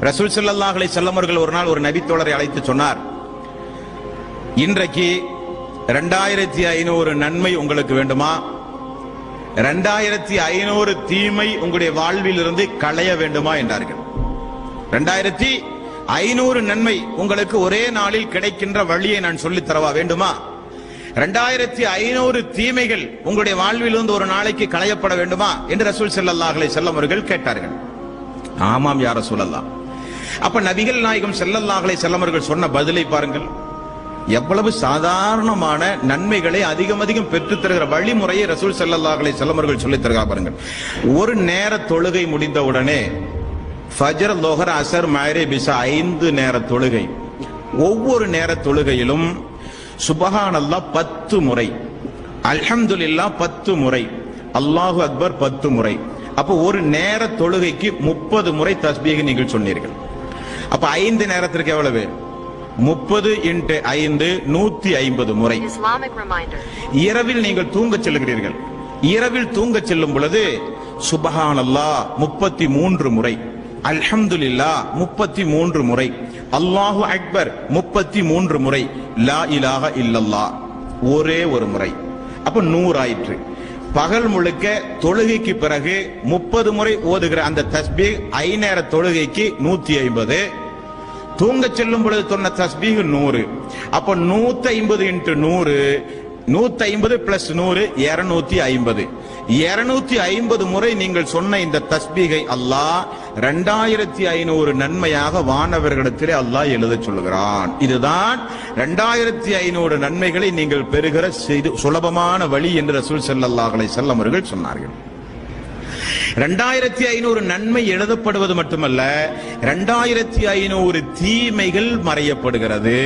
ரசூல் ஸல்லல்லாஹு அலைஹி வஸல்லம் அவர்கள் ஒரு நாள் ஒரு நபித்தோழரை அழைத்து சொன்னார், இன்றைக்கு 2500 நன்மை உங்களுக்கு வேண்டுமா, 2500 தீமை உங்களுடைய வாழ்வில் இருந்து களைய வேண்டுமா என்றார்கள். 2500 நன்மை உங்களுக்கு ஒரே நாளில் கிடைக்கின்ற வழியை நான் சொல்லித் தரவா வேண்டுமா, 2500 தீமைகள் உங்களுடைய வாழ்வில் இருந்து ஒரு நாளைக்கு களையப்பட வேண்டுமா என்று ரசூல் ஸல்லல்லாஹு அலைஹி வஸல்லம் அவர்கள் கேட்டார்கள். ஆமாம் யா ரசூலல்லாஹ். அப்ப நபிகள் நாயகம் ஸல்லல்லாஹு அலைஹி வஸல்லம் அவர்கள் சொன்ன பதிலை பாருங்கள். எவ்வளவு சாதாரணமான நன்மைகளை அதிகம் அதிகம் பெற்றுத் தருகிற வழிமுறையை ரசூல் ஸல்லல்லாஹு அலைஹி வஸல்லம் அவர்கள் சொல்லித் தருகிறார் பாருங்கள். ஒரு நேர தொழுகை முடிந்தவுடனே ஃபஜ்ர், லுஹர், அஸர், மக்ரிப், இஷா 5 நேர தொழுகை. ஒவ்வொரு நேர தொழுகையிலும் சுப்ஹானல்லாஹ் 10 முறை, அல்ஹம்துலில்லாஹ் 10 முறை, அல்லாஹு அக்பர் 10 முறை. அப்ப ஒரு நேர தொழுகைக்கு 30 முறை தஸ்பீஹ் நீங்கள் சொன்னீர்கள். அப்ப 5 நேரத்திற்கு எவ்வளவு? 30 × 5 150 முறை. இரவில் நீங்கள் தூங்க செல்கிறீர்கள். இரவில் தூங்க செல்லும் பொழுது சுப்ஹானல்லாஹ் 33 முறை, அல்ஹம்துலில்லாஹ் 33 முறை, அல்லாஹு அக்பர் 33 முறை, லா இலாஹ இல்லல்லாஹ் ஒரே ஒரு முறை. அப்ப 100 ஆயிற்று. பகல் முழுக்க தொழுகைக்கு பிறகு 30 முறை ஓதுகிற அந்த தஸ்பீஹ் 5 நேர தொழுகைக்கு 150, தூங்க செல்லும் பொழுது சொன்ன தஸ்பீஹ் 100. அப்ப 150 × 100, 150 + 100 250. 250 முறை நீங்கள் சொன்ன இந்த தஸ்பீகை அல்லாஹ் 2500 நன்மையாக வானவர்களிடத்திலே அல்லாஹ் எழுத சொல்லுகிறான். இதுதான் 2500 நன்மைகளை நீங்கள் பெறுகிற சுலபமான வழி என்று ரசூல் ஸல்லல்லாஹு அலைஹி வஸல்லம் அவர்கள் சொன்னார்கள். 2500 நன்மை எழுதப்படுவது மட்டுமல்ல, 2500 தீமைகள் மறையப்படுகிறது.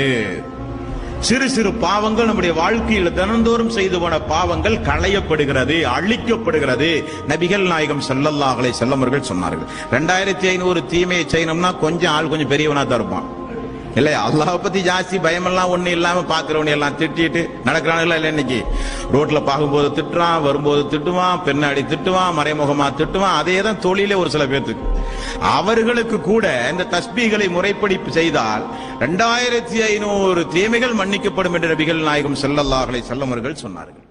சிறு சிறு பாவங்கள், நம்முடைய வாழ்க்கையில் தினந்தோறும் செய்து போன பாவங்கள் களையப்படுகிறது, அழிக்கப்படுகிறது. நபிகள் நாயகம் ஸல்லல்லாஹு அலைஹி வஸல்லம் அவர்கள் சொன்னார்கள். 2500 தீமையை செய்யணும்னா கொஞ்சம் பெரியவனா தான் இருப்பான் இல்லையா? அல்லாஹ் பத்தி ஜாஸ்தி பயமெல்லாம் ஒண்ணு இல்லாம பாக்குறவனு எல்லாம் திட்டிட்டு நடக்கிறானுங்களா இல்ல? இன்னைக்கு ரோட்ல பார்க்கும்போது திட்டுறான், வரும்போது திட்டுவான், பின்னாடி திட்டுவான், மறைமுகமா திட்டுவான். அதே தான் தொழிலே ஒரு சில பேர்த்துக்கு. அவர்களுக்கு கூட இந்த தஸ்பீகளை முறைப்படி செய்தால் 2500 தீமைகள் மன்னிக்கப்படும் என்று நபிகள் நாயகம் ஸல்லல்லாஹு அலைஹி வஸல்லம் அவர்கள் சொன்னார்கள்.